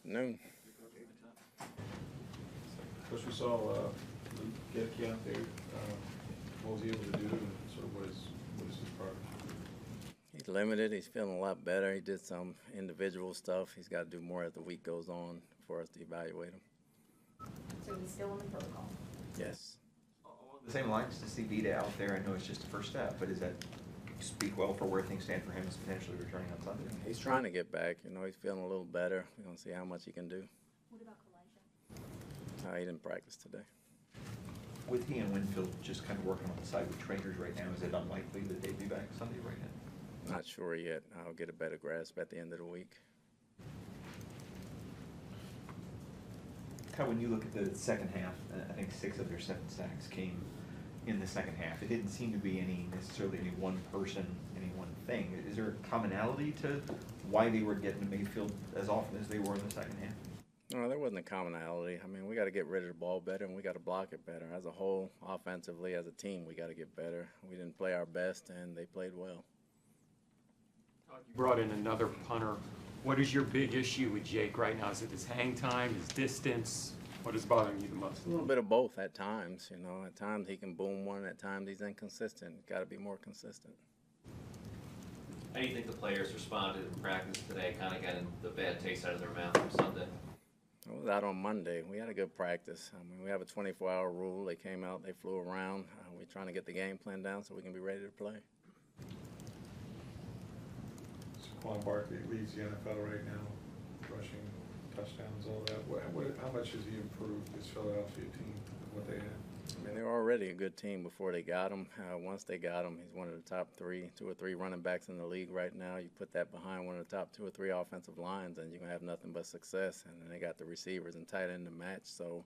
Afternoon. Coach, we saw Skversky out there. What was he able to do, and sort of what is his progress? He's limited. He's feeling a lot better. He did some individual stuff. He's got to do more as the week goes on for us to evaluate him. So he's still in the protocol? Yes. Along the same lines, to see Vita out there, I know it's just a first step, but does that speak well for where things stand for him as potentially returning on Sunday? He's trying to get back. You know, he's feeling a little better. We're going to see how much he can do. What about Elijah? He didn't practice today. With he and Winfield just kind of working on the side with trainers right now, is it unlikely that they'd be back Sunday right now? Not sure yet. I'll get a better grasp at the end of the week. Kind of when you look at the second half, I think 6 of their 7 sacks came in the second half. It didn't seem to be necessarily any one person, any one thing. Is there a commonality to why they were getting to Mayfield as often as they were in the second half? No, there wasn't a commonality. I mean, we got to get rid of the ball better, and we got to block it better. As a whole, offensively, as a team, we got to get better. We didn't play our best, and they played well. Todd, you brought in another punter. What is your big issue with Jake right now? Is it his hang time, his distance? What is bothering you the most? A little bit of both at times. You know, at times he can boom one, at times he's inconsistent. Got to be more consistent. How do you think the players responded in practice today, kind of getting the bad taste out of their mouth from Sunday? I was out on Monday. We had a good practice. I mean, we have a 24-hour rule. They came out, they flew around. We're trying to get the game plan down so we can be ready to play. Saquon Barkley leads the NFL right now, rushing touchdowns, all that. How much has he improved this Philadelphia team and what they had? I mean, they were already a good team before they got him. Once they got him, he's one of the top 2 or 3 running backs in the league right now. You put that behind one of the top 2 or 3 offensive lines, and you're going to have nothing but success. And then they got the receivers and tight end to match. So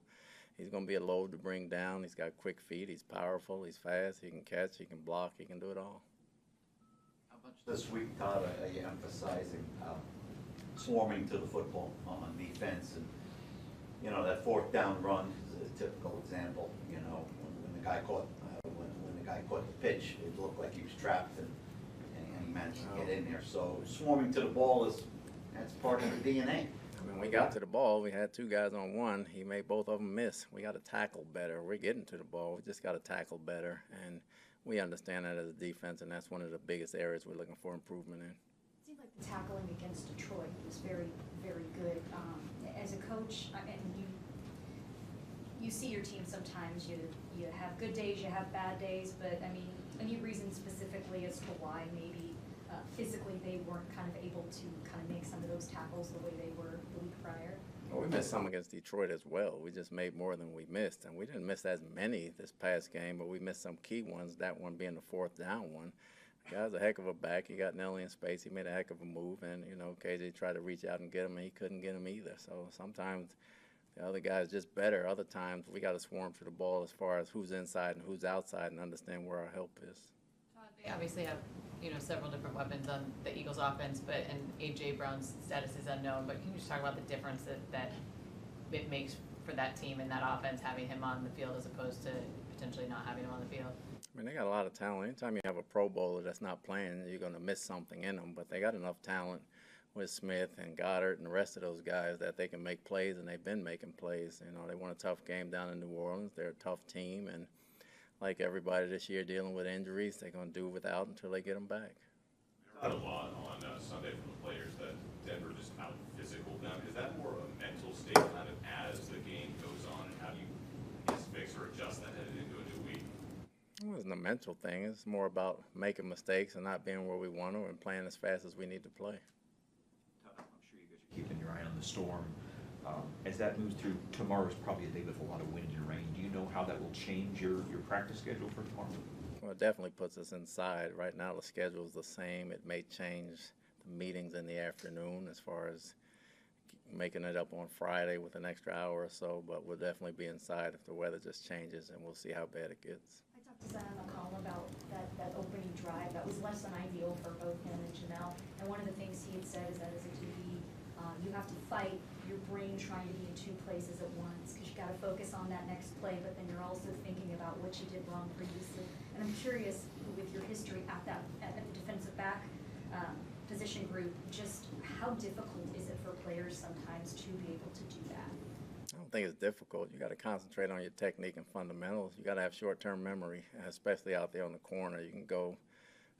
he's going to be a load to bring down. He's got quick feet. He's powerful. He's fast. He can catch. He can block. He can do it all. How much this week, Todd, are you emphasizing swarming to the football on defense? And, you know, that 4th down run is a typical example. You know, when the guy caught when the guy caught the pitch, it looked like he was trapped, and he managed to get in there. So swarming to the ball that's part of the DNA. I mean, we got to the ball. We had 2 guys on one. He made both of them miss. We got to tackle better. We're getting to the ball. We just got to tackle better, and we understand that as a defense, and that's one of the biggest areas we're looking for improvement in. It seemed like the tackling against Detroit was very, very good. As a coach, I mean, you see your team sometimes. You have good days, you have bad days, but I mean, any reason specifically as to why maybe physically they weren't kind of able to kind of make some of those tackles the way they were the week prior? Well, we missed some against Detroit as well. We just made more than we missed, and we didn't miss as many this past game, but we missed some key ones, that one being the 4th down one. The guy's a heck of a back. He got Nelly in space. He made a heck of a move, and, you know, KJ tried to reach out and get him, and he couldn't get him either. So sometimes the other guy's just better. Other times we got to swarm to the ball as far as who's inside and who's outside and understand where our help is. Todd, they obviously have, you know, several different weapons on the Eagles offense, and A.J. Brown's status is unknown, but can you just talk about the difference that it makes for that team and that offense having him on the field as opposed to potentially not having him on the field? I mean, they got a lot of talent. Anytime you have a Pro Bowler that's not playing, you're going to miss something in them, but they got enough talent with Smith and Goddard and the rest of those guys that they can make plays, and they've been making plays. You know, they won a tough game down in New Orleans. They're a tough team, and like everybody this year dealing with injuries, they're going to do without until they get them back. I heard a lot on Sunday from the players that Denver just out physical them. Is that more of a mental state kind of as the game goes on, and how do you fix or adjust that headed into a new week? It wasn't a mental thing. It's more about making mistakes and not being where we want to and playing as fast as we need to play. I'm sure you guys are keeping your eye on the storm. As that moves through, tomorrow's probably a day with a lot of wind and rain. Do you know how that will change your practice schedule for tomorrow? Well, it definitely puts us inside. Right now the schedule is the same. It may change the meetings in the afternoon as far as making it up on Friday with an extra hour or so, but we'll definitely be inside if the weather just changes, and we'll see how bad it gets. I talked to Zan on the call about that opening drive. That was less than ideal for both him and Janelle. And one of the things he had said is that as a QB, you have to fight your brain trying to be in 2 places at once, because you got to focus on that next play, but then you're also thinking about what you did wrong previously. And I'm curious, with your history at the defensive back position group, just how difficult is it for players sometimes to be able to do that? I don't think it's difficult. You got to concentrate on your technique and fundamentals. You got to have short-term memory, especially out there on the corner. You can go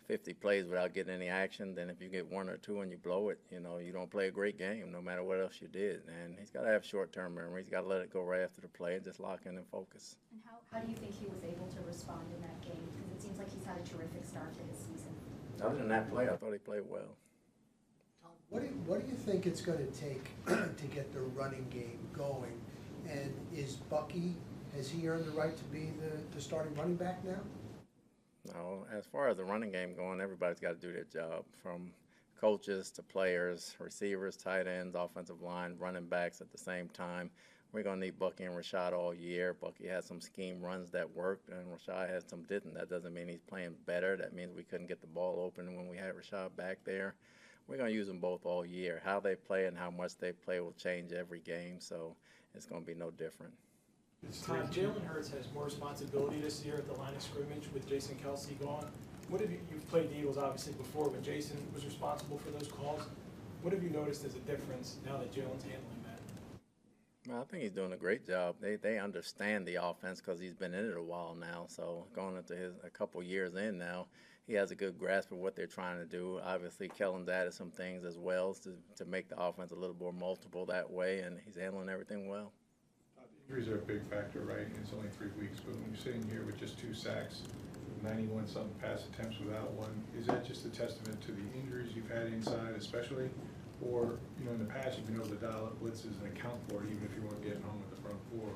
50 plays without getting any action. Then if you get one or two and you blow it, you know, you don't play a great game no matter what else you did. And he's got to have short-term memory. He's got to let it go right after the play and just lock in and focus. And how do you think he was able to respond in that game? Because it seems like he's had a terrific start to his season. Other than that play, I thought he played well. Todd, what do you think it's going to take to get the running game going? And is Bucky, has he earned the right to be the starting running back now? No, as far as the running game going, everybody's got to do their job, from coaches to players, receivers, tight ends, offensive line, running backs at the same time. We're going to need Bucky and RACHAAD all year. Bucky had some scheme runs that worked, and RACHAAD had some didn't. That doesn't mean he's playing better. That means we couldn't get the ball open when we had RACHAAD back there. We're going to use them both all year. How they play and how much they play will change every game, so it's going to be no different. Todd, Jalen Hurts has more responsibility this year at the line of scrimmage with Jason Kelce gone. What have you've played the Eagles obviously before when Jason was responsible for those calls. What have you noticed as a difference now that Jalen's handling that? Well, I think he's doing a great job. They understand the offense because he's been in it a while now. So going into a couple years in now, he has a good grasp of what they're trying to do. Obviously, Kellen's added some things as well to make the offense a little more multiple that way, and he's handling everything well. Injuries are a big factor, right? It's only 3 weeks, but when you're sitting here with just 2 sacks, 91-something pass attempts without one, is that just a testament to the injuries you've had inside especially? Or, you know, in the past you've been able to dial up blitzes and account for it even if you weren't getting home with the front four.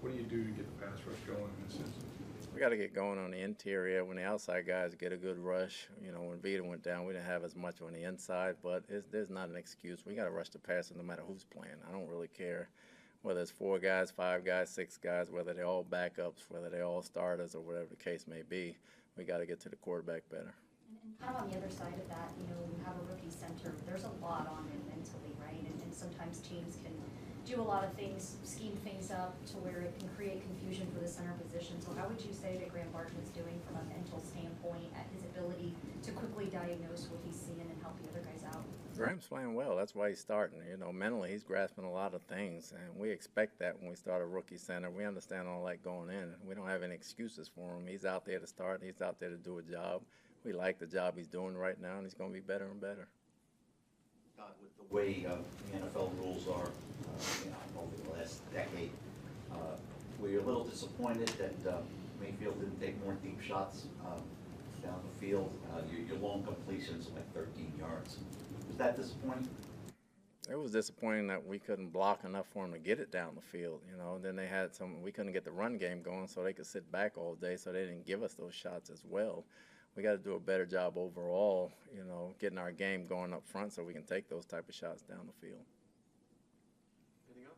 What do you do to get the pass rush going in this instance? We got to get going on the interior. When the outside guys get a good rush, you know, when Vita went down, we didn't have as much on the inside, but there's not an excuse. We got to rush the passer no matter who's playing. I don't really care whether it's 4 guys, 5 guys, 6 guys, whether they're all backups, whether they're all starters, or whatever the case may be. We got to get to the quarterback better. And kind of on the other side of that, you know, when you have a rookie center, there's a lot on him mentally, right? And sometimes teams can do a lot of things, scheme things up to where it can create confusion for the center position. So how would you say that Graham Barton's doing from a mental standpoint at his ability to quickly diagnose what he's seeing and help the other guys out? Graham's playing well. That's why he's starting. You know, mentally he's grasping a lot of things, and we expect that when we start a rookie center. We understand all that going in. We don't have any excuses for him. He's out there to start. He's out there to do a job. We like the job he's doing right now, and he's going to be better and better. Todd, with the way the NFL rules are, you know, over the last decade, were you a little disappointed that Mayfield didn't take more deep shots down the field? Your long completions are like 13 yards. Was that disappointing? It was disappointing that we couldn't block enough for him to get it down the field, you know. Then they had we couldn't get the run game going, so they could sit back all day, so they didn't give us those shots as well. We got to do a better job overall, you know, getting our game going up front so we can take those type of shots down the field.